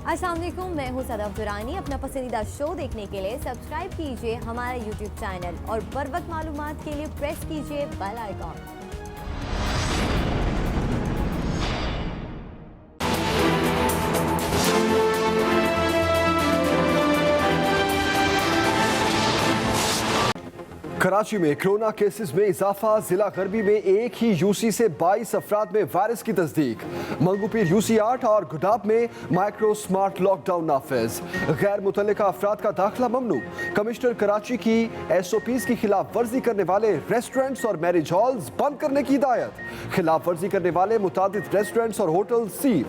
अस्सलाम वालेकुम, मैं हूं सदफ दुरानी। अपना पसंदीदा शो देखने के लिए सब्सक्राइब कीजिए हमारा यूट्यूब चैनल और बर वक्त मालूमात के लिए प्रेस कीजिए बेल आइकॉन। कराची में कोरोना केसेस में इजाफा। जिला गरबी में एक ही यूसी से 22 अफराद में वायरस की तस्दीक। मंगूपीर यूसी 8 और गुडाब में माइक्रो स्मार्ट लॉकडाउन नाफिज। गैर मुतल्लिका अफराद का दाखिला ममनू। कमिश्नर कराची की SOPs की खिलाफ वर्जी करने वाले रेस्टोरेंट्स और मैरिज हॉल्स बंद करने की हिदायत। खिलाफ वर्जी करने वाले मुतादिद रेस्टोरेंट्स और होटल सील।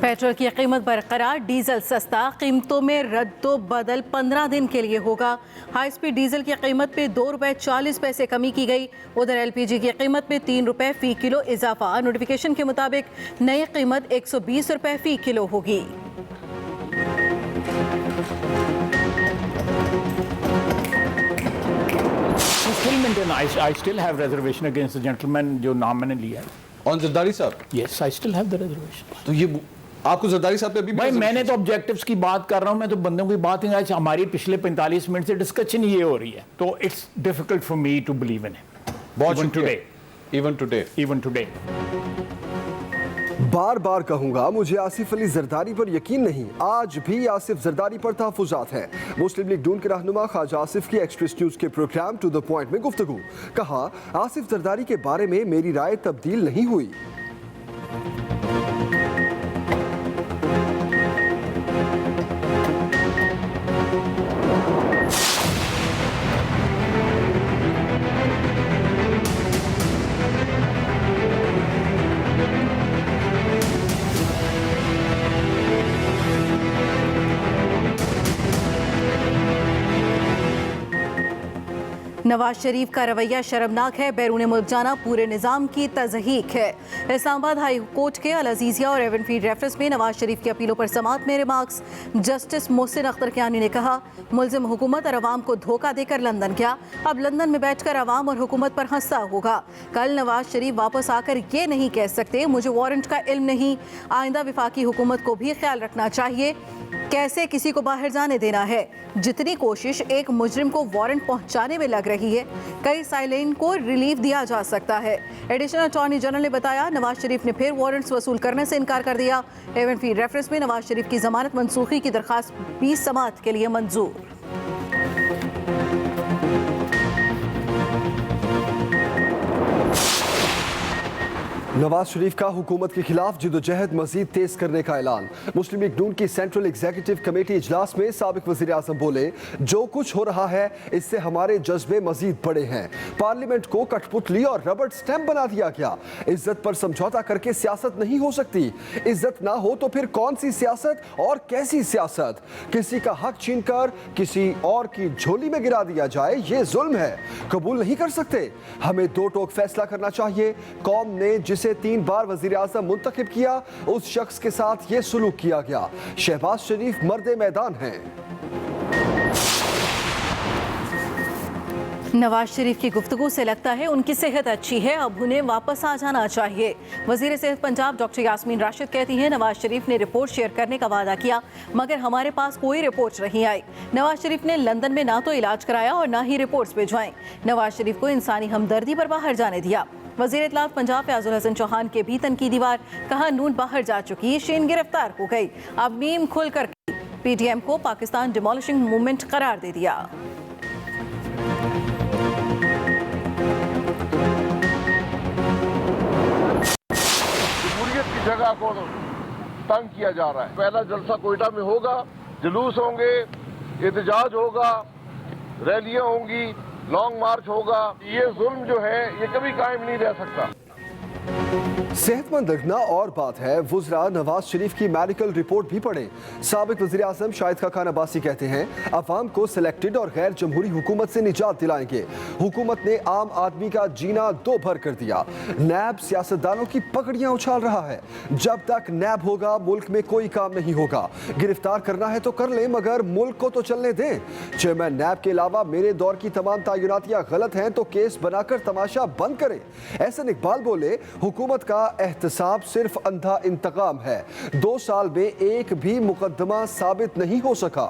पेट्रोल की कीमत बरकरार, डीजल सस्ता, कीमतों में रद्दो बदल 15 दिन के लिए होगा। हाई स्पीड डीजल की कीमत पे 2 रुपए 40 पैसे कमी की गई। उधर LPG की कीमत में 3 रुपए फी किलो इजाफा। नोटिफिकेशन के मुताबिक नई कीमत 120 रुपए फी किलो होगी। I still have reservation against the gentleman जो नाम मैंने लिया है। On जरदारी साहब? Yes, I still have the reservation। तो ये आपको जरदारी साहब पे अभी भाई मैंने तो ऑब्जेक्टिव्स की बात कर रहा हूँ, मैं तो बंदों की बात नहीं। आज हमारी पिछले 45 मिनट से डिस्कशन ये हो रही है, तो it's difficult for me to believe in it. Even today बार बार कहूंगा, मुझे आसिफ अली जरदारी पर यकीन नहीं। आज भी आसिफ जरदारी पर तहफुजात हैं। मुस्लिम लीग नून के रहनुमा ख्वाजा आसिफ की एक्सप्रेस न्यूज के प्रोग्राम टू द पॉइंट में गुफ्तगू। कहा, आसिफ जरदारी के बारे में मेरी राय तब्दील नहीं हुई। नवाज शरीफ का रवैया शर्मनाक है, बैरून मुल्क जाना पूरे निज़ाम की तज़हीक है। इस्लामाबाद हाई कोर्ट के अल अजीज़िया और एवन फीड रेफरेंस में नवाज शरीफ की अपीलों पर समाअत में रिमार्क्स। जस्टिस मोहसिन अख्तर कियानी ने कहा, मुल्ज़िम हुकूमत और अवाम को धोखा देकर लंदन गया, अब लंदन में बैठकर अवाम और हुकूमत पर हंसता होगा। कल नवाज शरीफ वापस आकर ये नहीं कह सकते मुझे वारंट का इल्म नहीं। आइंदा विफाकी हुकूमत को भी ख्याल रखना चाहिए कैसे किसी को बाहर जाने देना है। जितनी कोशिश एक मुजरिम को वारंट पहुंचाने में लग रही है, कई साइलेन को रिलीफ दिया जा सकता है। एडिशनल अटॉर्नी जनरल ने बताया, नवाज शरीफ ने फिर वारंट्स वसूल करने से इनकार कर दिया। एवन फीड रेफरेंस में नवाज शरीफ की जमानत मनसूखी की दरखास्त 20 समाअत के लिए मंजूर। नवाज शरीफ का हुकूमत के खिलाफ जिदोजहद मजीद तेज करने का ऐलान। मुस्लिम लीग नून की सेंट्रल एग्जीक्यूटिव कमेटी इजलास में साबिक वज़ीर आज़म बोले, जो कुछ हो रहा है इससे हमारे जज्बे मजीद बड़े हैं। पार्लियामेंट को कठपुतली और रबड़ स्टैंप बना दिया गया। इज्जत पर समझौता करके सियासत नहीं हो सकती। इज्जत ना हो तो फिर कौन सी सियासत और कैसी सियासत? किसी का हक छीन कर किसी और की झोली में गिरा दिया जाए, ये जुल्म है, कबूल नहीं कर सकते। हमें दो टोक फैसला करना चाहिए। कौम ने जिसे 3 बार वजीर आज़म मुंतखब किया, उस शख्स के साथ ये सुलूक किया गया। शहबाज शरीफ मर्दे मैदान हैं। नवाज शरीफ की गुफ्तगू से लगता है उनकी सेहत अच्छी है, अब उन्हें वापस आ जाना चाहिए। वजीर सेहत पंजाब डॉक्टर यास्मीन राशिद कहती हैं, नवाज शरीफ ने रिपोर्ट शेयर करने का वादा किया मगर हमारे पास कोई रिपोर्ट नहीं आई। नवाज शरीफ ने लंदन में ना तो इलाज कराया और ना ही रिपोर्ट्स भिजवाएं। नवाज शरीफ को इंसानी हमदर्दी पर बाहर जाने दिया। वज़ीर इत्तलाफ पंजाब फयाजुल हसन चौहान के भी तनकीदी वार। कहा, नून बाहर जा चुकी, शीन गिरफ्तार हो गई, अब नीम खुल कर PTM को पाकिस्तान डिमोलिशिंग मूवमेंट करार दे दिया। जमहूरियत की जगह को तंग किया जा रहा है। पहला जलसा कोयटा में होगा, जुलूस होंगे, एहतजाज होगा, रैलियां होंगी, लॉन्ग मार्च होगा। ये जुल्म जो है ये कभी कायम नहीं रह सकता। सेहतमंद रखना और बात है, वुज़रा नवाज शरीफ की मेडिकल रिपोर्ट भी पढ़ें। साबिक वज़ीर आज़म शाहिद खान अब्बासी कहते हैं अवाम को सिलेक्टेड और गैर जमहूरी हुकूमत से निजात दिलाएंगे। हुकूमत ने आम आदमी का जीना दो भर कर दिया। नैब सियासतदानों की पकड़ियां उछाल रहा है। जब तक नैब होगा मुल्क में कोई काम नहीं होगा। गिरफ्तार करना है तो कर लें मगर मुल्क को तो चलने दें। चेयरमैन नैब के अलावा मेरे दौर की तमाम तयनातियां गलत हैं तो केस बनाकर तमाशा बंद करें। एहसन इकबाल बोले हुकूमत का एहतसाब सिर्फ अंधा इंतकाम है। 2 साल में एक भी मुकदमा साबित नहीं हो सका।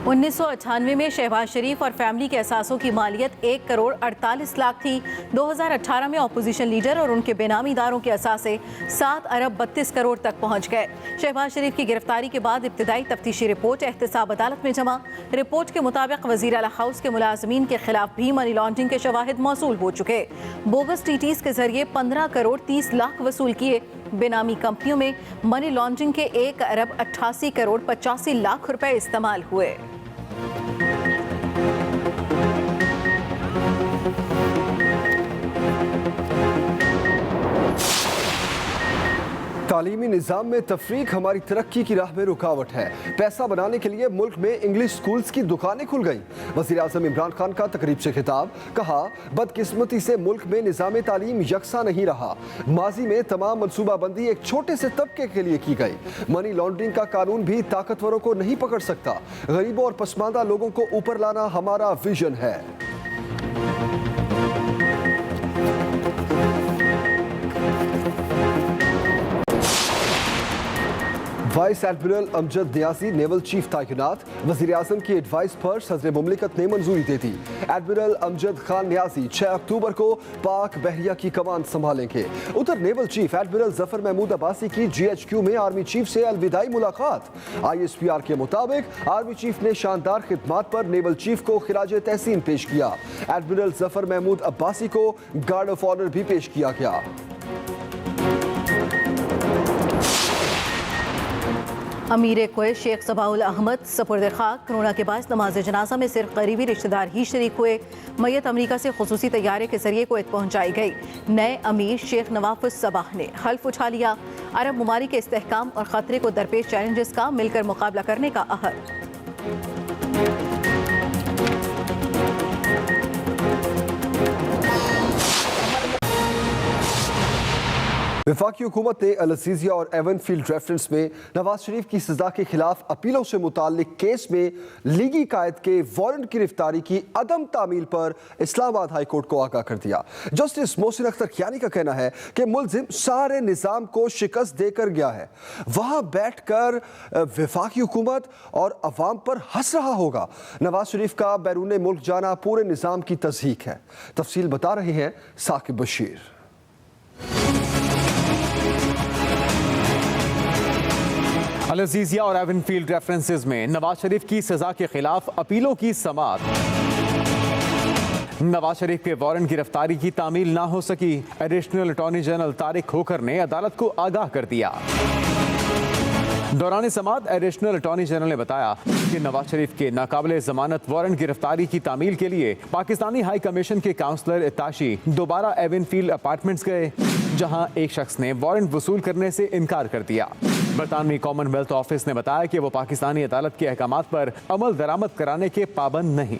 1998 में शहबाज शरीफ और फैमिली के असासों की मालियत 1 करोड़ 48 लाख थी। 2018 में अपोजिशन लीडर और उनके बेनामीदारों के असासे 7 अरब 32 करोड़ तक पहुंच गए। शहबाज शरीफ की गिरफ्तारी के बाद इब्तिदाई तफ्तीशी रिपोर्ट एहतसाब अदालत में जमा। रिपोर्ट के मुताबिक वजीर आला हाउस के मुलाजमीन के खिलाफ भी मनी लॉन्ड्रिंग के शवाहिद मौसूल हो चुके। बोगस टीटीज के जरिए 15 करोड़ 30 लाख वसूल किए। बेनामी कंपनियों में मनी लॉन्ड्रिंग के 1 अरब 88 करोड़ 85 लाख रुपए इस्तेमाल हुए। तालीमी निज़ाम में तफरीक हमारी तरक्की की राह में रुकावट है। पैसा बनाने के लिए मुल्क में इंग्लिश स्कूल्स की दुकानें खुल गईं। वज़ीर आज़म इमरान खान का तकरीब से खिताब, कहा बदकिस्मती से मुल्क में निज़ाम तालीम यकसा नहीं रहा। माजी में तमाम मनसूबाबंदी एक छोटे से तबके के लिए की गई। मनी लॉन्ड्रिंग का कानून भी ताकतवरों को नहीं पकड़ सकता। गरीबों और पसमानदा लोगों को ऊपर लाना हमारा विजन है। Vice admiral Amjad Niazi naval chief तैनात। वज़ीर आज़म की एडवाइस पर सदर मुमलिकत ने मंजूरी दे दी। एडमिरल अमजद खान नियाजी 6 अक्टूबर को पाक बहरिया की कमान संभालेंगे। उधर naval chief admiral Zafar Mahmood Abbasi की GHQ में आर्मी चीफ से अलविदाई मुलाकात। ISPR के मुताबिक आर्मी चीफ ने शानदार खिदमात पर नेवल चीफ को खिराज तहसीन पेश किया। एडमिरल जफर महमूद अब्बासी को गार्ड ऑफ ऑनर भी पेश किया गया। अमीर कुवैत शेख सबाउल अहमद सपुर्द खाक। कोरोना के बाद नमाज जनाजा में सिर्फ करीबी रिश्तेदार ही शरीक हुए। मैयत अमेरिका से खुसूसी तैयारे के जरिए कुवैत पहुंचाई गई। नए अमीर शेख नवाफ सबाह ने हल्फ उठा लिया। अरब ममालिक के इस्तेहकाम और खतरे को दरपेश चैलेंजेस का मिलकर मुकाबला करने का अहद। वफाकी हुकूमत ने अल-अज़ीज़िया और एवनफील्ड रेफरेंस में नवाज शरीफ की सजा के खिलाफ अपीलों से मुताल्लिक केस में लीगी कायद के वारंट गिरफ्तारी की अदम तामील पर इस्लामाबाद हाई कोर्ट को आगाह कर दिया। जस्टिस मोहसिन अख्तर कियानी का कहना है कि मुल्जिम सारे निज़ाम को शिकस्त देकर गया है। वहाँ बैठ कर वफाकी हुकूमत और अवाम पर हंस रहा होगा। नवाज शरीफ का बैरून मुल्क जाना पूरे निज़ाम की तज़हीक है। तफसील बता रहे हैं साकिब बशीर। अल-अज़ीज़िया और एवनफील्ड रेफरेंसेस में नवाज शरीफ की सजा के खिलाफ अपीलों की समाअत। नवाज शरीफ के वारंट गिरफ्तारी की तामील ना हो सकी। Additional attorney general Tariq Khokhar ने अदालत को आगाह कर दिया। दौरान समाअत एडिशनल अटॉर्नी जनरल ने बताया कि नवाज शरीफ के नाकाबिले जमानत वारंट गिरफ्तारी की तामील के लिए पाकिस्तानी हाई कमीशन के काउंसलर इताशी दोबारा एवनफील्ड अपार्टमेंट्स गए, जहां एक शख्स ने वारंट वसूल करने से इनकार कर दिया। बरतानवी कॉमनवेल्थ ऑफिस ने बताया कि वो पाकिस्तानी अदालत के अहकामात पर अमल दरामद कराने के पाबंद नहीं।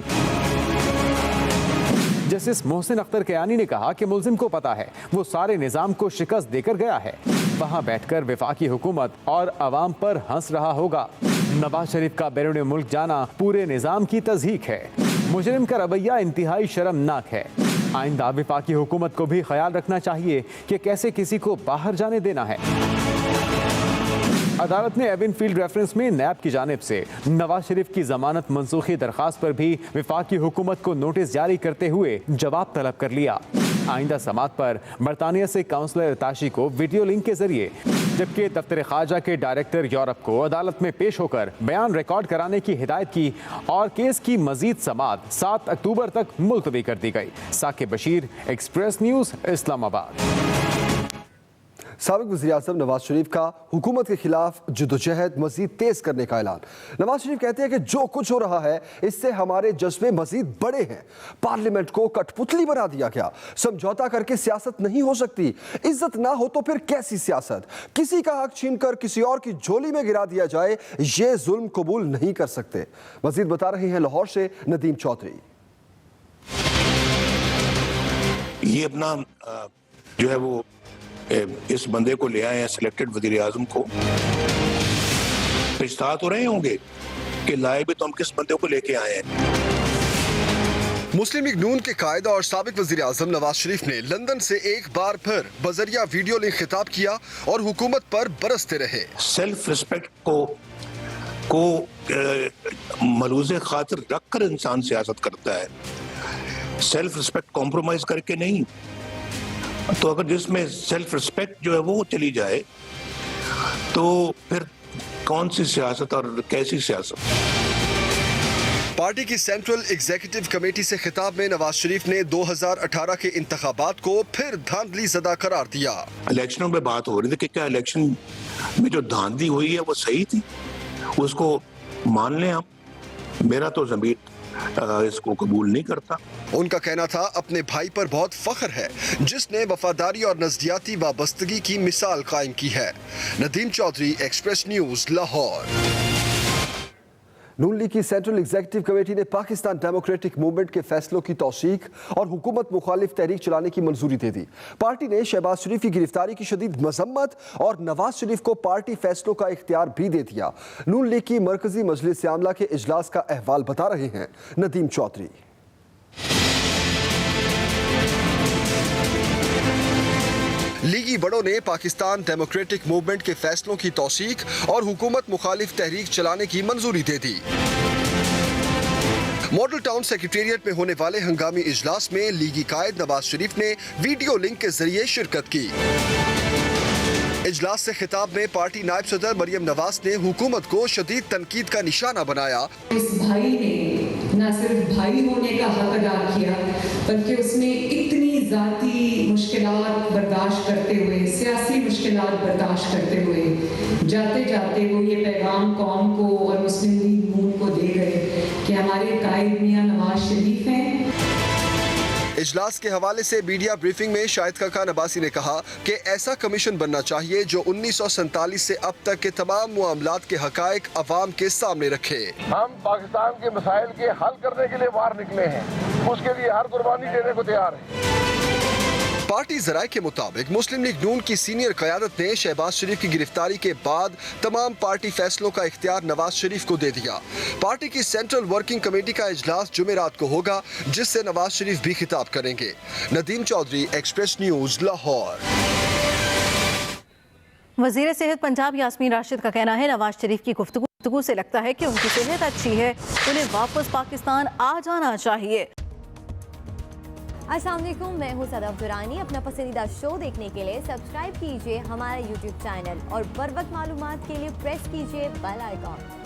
जस्टिस मोहसिन अख्तर कियानी ने कहा कि मुल्जिम को पता है वो सारे निज़ाम को शिकस्त देकर गया है। वहाँ बैठकर वफाकी हुकूमत और अवाम पर हंस रहा होगा। नवाज शरीफ का बैरून मुल्क जाना पूरे निज़ाम की तज़हीक है। मुजरिम का रवैया इंतहाई शर्मनाक है। आइंदा वफाकी हुकूमत को भी ख्याल रखना चाहिए कि कैसे किसी को बाहर जाने देना है। अदालत ने एवनफील्ड रेफरेंस में नैब की जानिब से नवाज शरीफ की जमानत मनसूखी दरखास्त पर भी वफाकी हुकूमत को नोटिस जारी करते हुए जवाब तलब कर लिया। आइंदा समाअत पर बरतानिया से काउंसलर ताशी को वीडियो लिंक के जरिए, जबकि दफ्तर खारजा के डायरेक्टर यूरोप को अदालत में पेश होकर बयान रिकॉर्ड कराने की हिदायत की और केस की मजीद समाअत 7 अक्टूबर तक मुलतवी कर दी गई। Saqib Bashir, Express News, Islamabad. साबिक वज़ीर-ए-आज़म नवाज शरीफ का हुकूमत के खिलाफ जद्दोजहद मजीद तेज करने का ऐलान। नवाज शरीफ कहते हैं कि जो कुछ हो रहा है इससे हमारे जज्बे मजीद बड़े हैं। पार्लियामेंट को कठपुतली बना दिया गया। समझौता करके सियासत नहीं हो सकती। इज्जत ना हो तो फिर कैसी सियासत? किसी का हक छीनकर किसी और की झोली में गिरा दिया जाए, ये जुल्म कबूल नहीं कर सकते। मजीद बता रहे हैं लाहौर से नदीम चौधरी। ये अपना जो है वो इस बंदे को ले आए हैं, सिलेक्टेड वजीर आजम को। पछता तो रहे होंगे कि लाए भी तो हम किस बंदे को लेके आए हैं। मुस्लिम लीग नून के कायदा और साबिक वजीर आजम नवाज शरीफ ने लंदन से एक बार फिर बजरिया वीडियो लिंक खिताब किया और हुकूमत पर बरसते रहे। सेल्फ रिस्पेक्ट को मलूज़े खातिर रखकर इंसान सियासत करता है, सेल्फ रिस्पेक्ट कॉम्प्रोमाइज करके नहीं। तो अगर जिसमें सेल्फ रिस्पेक्ट जो है वो चली जाए तो फिर कौन सी सियासत और कैसी सियासत? पार्टी की सेंट्रल एग्जीक्यूटिव कमेटी से खिताब में नवाज शरीफ ने 2018 के इंतखाबात को फिर धांधली ज़दा करार दिया। इलेक्शनों में बात हो रही थी कि क्या इलेक्शन में जो धांधली हुई है वो सही थी, उसको मान लें हम। मेरा तो ज़मीर इसको कबूल नहीं करता। उनका कहना था अपने भाई पर बहुत फख्र है जिसने वफादारी और नजदियाती वाबस्तगी की मिसाल कायम की है। Nadeem Chaudhry, express news, Lahore. Noon league की सेंट्रल एग्जीक्यूटिव कमेटी ने पाकिस्तान डेमोक्रेटिक मूवमेंट के फैसलों की तौसीक और हुकूमत मुखालिफ तहरीक चलाने की मंजूरी दे दी। पार्टी ने शहबाज शरीफ की गिरफ्तारी की शदीद मजम्मत और नवाज शरीफ को पार्टी फैसलों का इख्तियार भी दे दिया। नून लीग की मरकजी मजलिस आमला के इजलास का अहवाल बता रहे हैं नदीम चौधरी। लीगी बड़ों ने पाकिस्तान डेमोक्रेटिक मूवमेंट के फैसलों की तौसीक और हुकूमत मुखालिफ तहरीक चलाने की मंजूरी दे दी। मॉडल टाउन सेक्रेटेरिएट में होने वाले हंगामी इजलास में लीगी कायद नवाज शरीफ ने वीडियो लिंक के जरिए शिरकत की। इजलास से खिताब में पार्टी नायब सदर मरियम नवाज ने हुकूमत को शदीद तनकीद का निशाना बनाया। इस भाई ने न सिर्फ भाई होने का हक अदा किया बल्कि उसने इतनी जाती मुश्किलात बर्दाश्त करते हुए, सियासी मुश्किलात बर्दाश्त करते हुए जाते जाते वो ये पैगाम कौम को और मुस्लिम लीग नून को दे गए कि हमारे कायद मियां नवाज शरीफ हैं। इजलास के हवाले से मीडिया ब्रीफिंग में शाहिद खान अब्बासी ने कहा कि ऐसा कमीशन बनना चाहिए जो 1947 से अब तक के तमाम मामलात के हकायक अवाम के सामने रखे। हम पाकिस्तान के मसाइल के हल करने के लिए बाहर निकले हैं, उसके लिए हर कुर्बानी देने को तैयार है। पार्टी जराये के मुताबिक मुस्लिम लीग नून की सीनियर क़यादत ने शहबाज शरीफ की गिरफ्तारी के बाद तमाम पार्टी फैसलों का इख्तियार नवाज शरीफ को दे दिया। पार्टी की सेंट्रल वर्किंग कमेटी का इजलास जुमेरात को होगा जिससे नवाज शरीफ भी खिताब करेंगे। Nadeem Chaudhry, express news, Lahore. वजीर सेहत पंजाब यास्मीन राशिद का कहना है नवाज शरीफ की गुफ्तगू से लगता है कि उनकी सेहत अच्छी है, उन्हें वापस पाकिस्तान आ जाना चाहिए। अस्सलाम वालेकुम, मैं हूँ सदफ दुरानी। अपना पसंदीदा शो देखने के लिए सब्सक्राइब कीजिए हमारा YouTube चैनल और बर वक्त मालूमात के लिए प्रेस कीजिए बेल आइकॉन।